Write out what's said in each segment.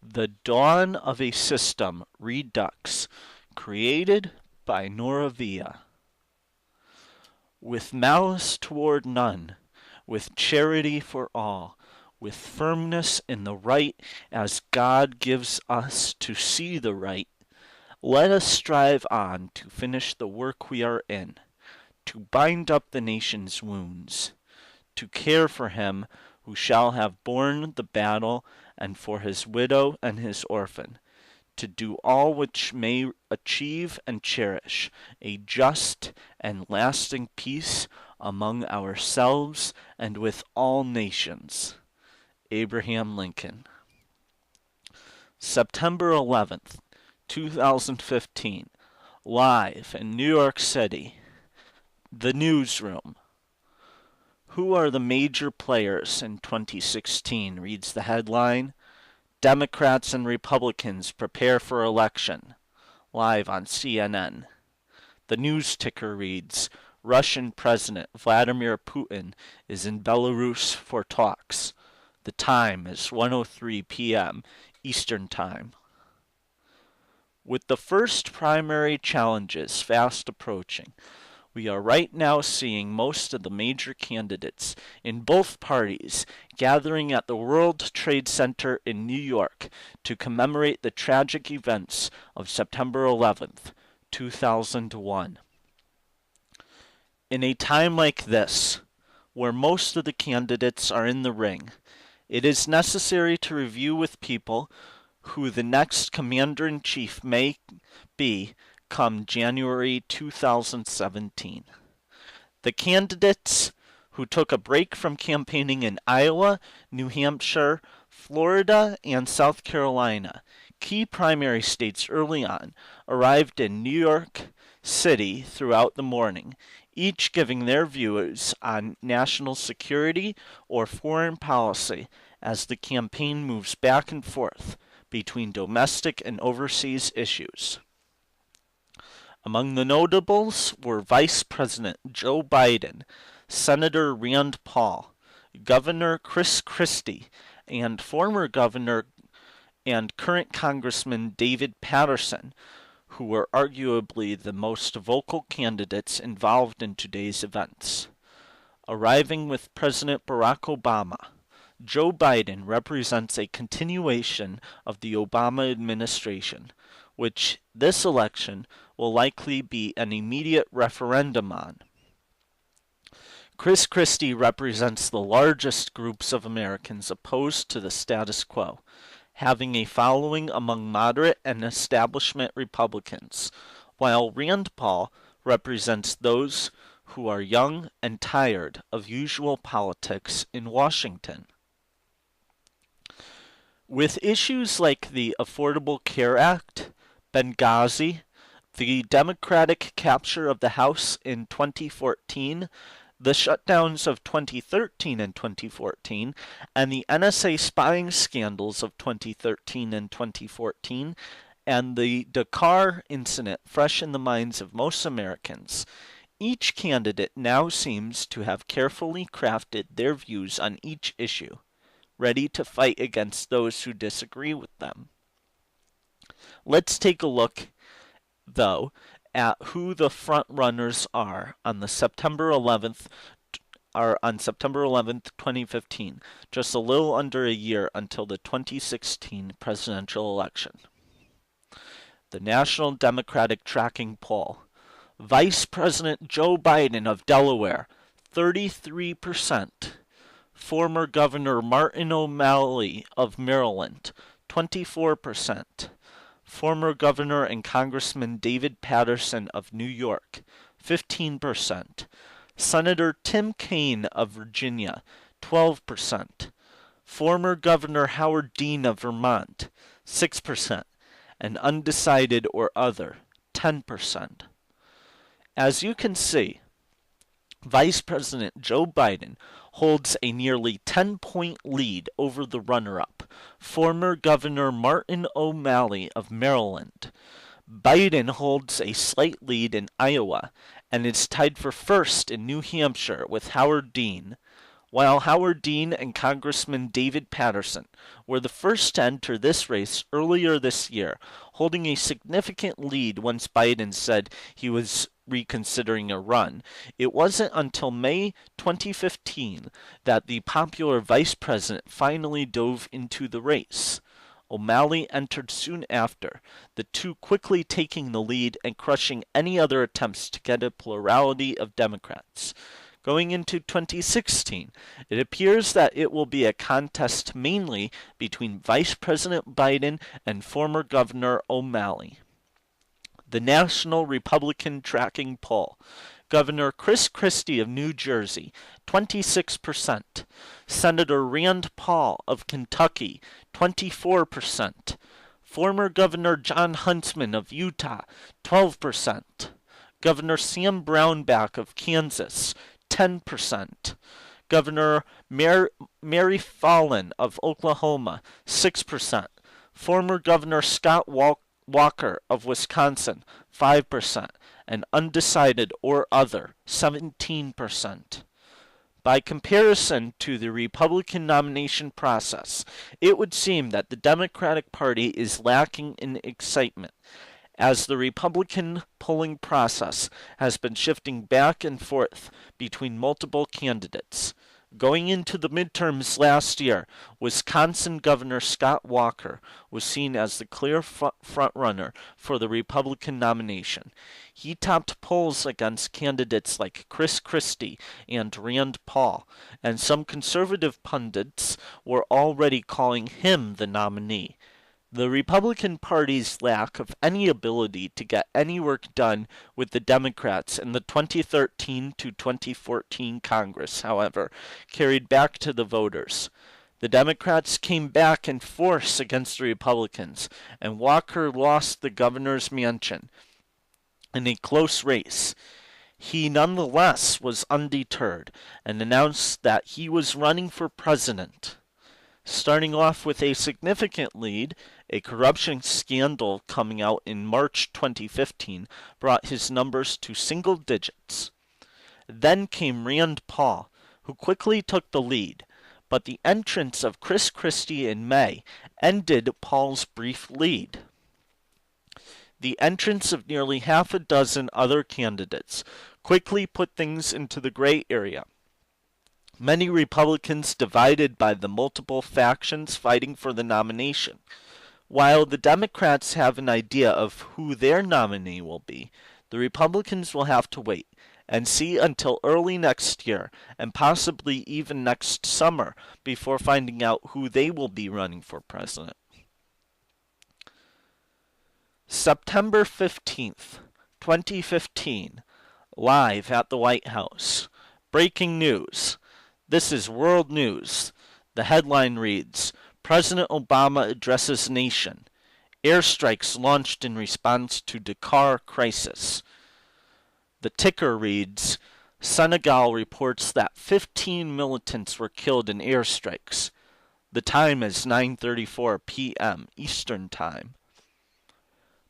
The Dawn of a System Redux, created by Noravia. With malice toward none, with charity for all, with firmness in the right as God gives us to see the right, let us strive on to finish the work we are in, to bind up the nation's wounds, to care for him who shall have borne the battle, and for his widow and his orphan, to do all which may achieve and cherish a just and lasting peace among ourselves and with all nations. Abraham Lincoln. September 11th, 2015. Live in New York City. The Newsroom. Who are the major players in 2016, reads the headline. Democrats and Republicans prepare for election. Live on CNN. The news ticker reads, Russian President Vladimir Putin is in Belarus for talks. The time is 1:03 p.m. Eastern Time. With the first primary challenges fast approaching, we are right now seeing most of the major candidates in both parties gathering at the World Trade Center in New York to commemorate the tragic events of September 11th, 2001. In a time like this, where most of the candidates are in the ring, it is necessary to review with people who the next commander-in-chief may be come January 2017. The candidates who took a break from campaigning in Iowa, New Hampshire, Florida, and South Carolina, key primary states early on, arrived in New York City throughout the morning, each giving their views on national security or foreign policy as the campaign moves back and forth between domestic and overseas issues. Among the notables were Vice President Joe Biden, Senator Rand Paul, Governor Chris Christie, and former Governor and current Congressman David Paterson, who were arguably the most vocal candidates involved in today's events. Arriving with President Barack Obama, Joe Biden represents a continuation of the Obama administration, which this election will likely be an immediate referendum on. Chris Christie represents the largest groups of Americans opposed to the status quo, having a following among moderate and establishment Republicans, while Rand Paul represents those who are young and tired of usual politics in Washington. With issues like the Affordable Care Act, Benghazi, the Democratic capture of the House in 2014, the shutdowns of 2013 and 2014, and the NSA spying scandals of 2013 and 2014, and the Dakar incident fresh in the minds of most Americans, each candidate now seems to have carefully crafted their views on each issue, ready to fight against those who disagree with them. Let's take a look, though, at who the front runners are on September 11th, 2015, just a little under a year until the 2016 presidential election. The National Democratic Tracking Poll. Vice President Joe Biden of Delaware, 33%. Former Governor Martin O'Malley of Maryland, 24%. Former Governor and Congressman David Paterson of New York, 15%. Senator Tim Kaine of Virginia, 12%. Former Governor Howard Dean of Vermont, 6%. And undecided or other, 10%. As you can see, Vice President Joe Biden holds a nearly 10-point lead over the runner-up, former Governor Martin O'Malley of Maryland. Biden holds a slight lead in Iowa and is tied for first in New Hampshire with Howard Dean, while Howard Dean and Congressman David Patterson were the first to enter this race earlier this year, holding a significant lead once Biden said he was reconsidering a run. It wasn't until May 2015 that the popular vice president finally dove into the race. O'Malley entered soon after, the two quickly taking the lead and crushing any other attempts to get a plurality of Democrats. Going into 2016, it appears that it will be a contest mainly between Vice President Biden and former Governor O'Malley. The National Republican Tracking Poll. Governor Chris Christie of New Jersey, 26%. Senator Rand Paul of Kentucky, 24%. Former Governor John Huntsman of Utah, 12%. Governor Sam Brownback of Kansas, 10%. Governor Mary Fallin of Oklahoma, 6%. Former Governor Scott Walker of Wisconsin, 5%. And undecided or other, 17%. By comparison to the Republican nomination process, it would seem that the Democratic Party is lacking in excitement, as the Republican polling process has been shifting back and forth between multiple candidates. Going into the midterms last year, Wisconsin Governor Scott Walker was seen as the clear frontrunner for the Republican nomination. He topped polls against candidates like Chris Christie and Rand Paul, and some conservative pundits were already calling him the nominee. The Republican Party's lack of any ability to get any work done with the Democrats in the 2013 to 2014 Congress, however, carried back to the voters. The Democrats came back in force against the Republicans, and Walker lost the governor's mansion in a close race. He nonetheless was undeterred and announced that he was running for president. Starting off with a significant lead, a corruption scandal coming out in March 2015 brought his numbers to single digits. Then came Rand Paul, who quickly took the lead, but the entrance of Chris Christie in May ended Paul's brief lead. The entrance of nearly half a dozen other candidates quickly put things into the gray area. Many Republicans divided by the multiple factions fighting for the nomination. While the Democrats have an idea of who their nominee will be, the Republicans will have to wait and see until early next year, and possibly even next summer, before finding out who they will be running for president. September 15th, 2015, live at the White House. Breaking news. This is world news. The headline reads, President Obama addresses nation. Airstrikes launched in response to Dakar crisis. The ticker reads, Senegal reports that 15 militants were killed in airstrikes. The time is 9:34 p.m. Eastern Time.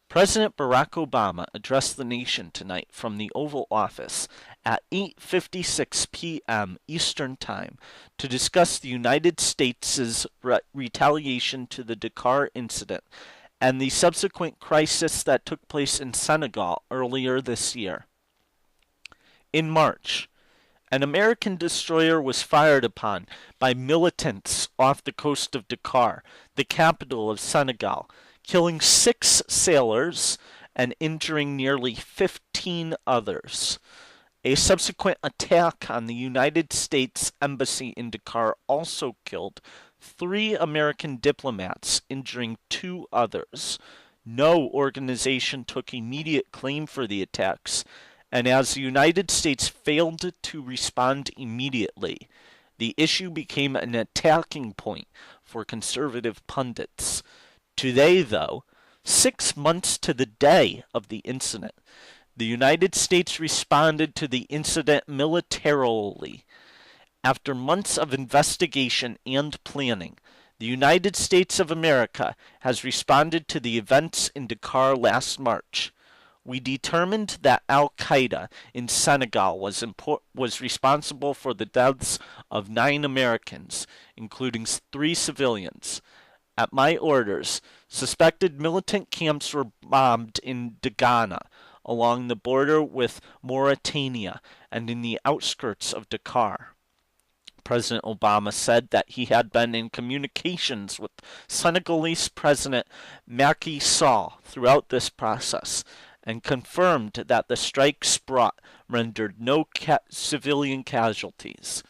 President Barack Obama addressed the nation tonight from the Oval Office at 8:56 p.m. Eastern Time to discuss the United States' retaliation to the Dakar incident and the subsequent crisis that took place in Senegal earlier this year. In March, an American destroyer was fired upon by militants off the coast of Dakar, the capital of Senegal, killing 6 sailors and injuring nearly 15 others. A subsequent attack on the United States Embassy in Dakar also killed 3 American diplomats, injuring 2 others. No organization took immediate claim for the attacks, and as the United States failed to respond immediately, the issue became an attacking point for conservative pundits. Today, though, 6 months to the day of the incident, the United States responded to the incident militarily. After months of investigation and planning, the United States of America has responded to the events in Dakar last March. We determined that Al-Qaeda in Senegal was responsible for the deaths of 9 Americans, including 3 civilians. At my orders, suspected militant camps were bombed in Dakar, along the border with Mauritania, and in the outskirts of Dakar. President Obama said that he had been in communications with Senegalese President Macky Sall throughout this process, and confirmed that the strikes brought rendered no civilian casualties.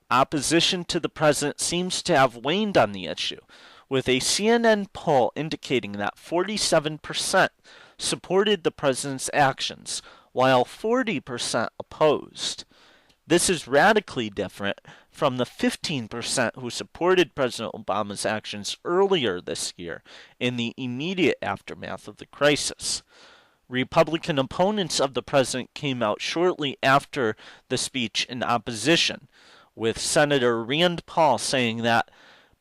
Opposition to the president seems to have waned on the issue, with a CNN poll indicating that 47% supported the president's actions, while 40% opposed. This is radically different from the 15% who supported President Obama's actions earlier this year in the immediate aftermath of the crisis. Republican opponents of the president came out shortly after the speech in opposition, with Senator Rand Paul saying that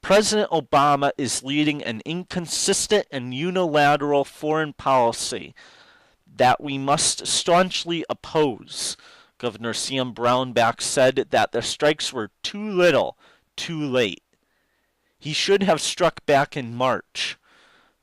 President Obama is leading an inconsistent and unilateral foreign policy that we must staunchly oppose. Governor Sam Brownback said that the strikes were too little, too late. He should have struck back in March.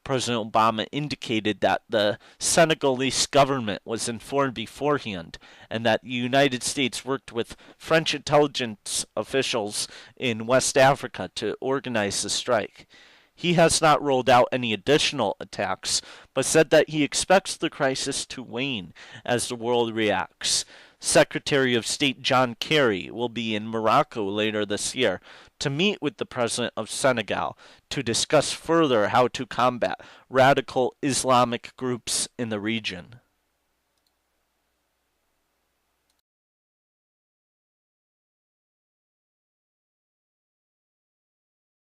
President Obama indicated that the Senegalese government was informed beforehand and that the United States worked with French intelligence officials in West Africa to organize the strike. He has not rolled out any additional attacks, but said that he expects the crisis to wane as the world reacts. Secretary of State John Kerry will be in Morocco later this year to meet with the president of Senegal to discuss further how to combat radical Islamic groups in the region.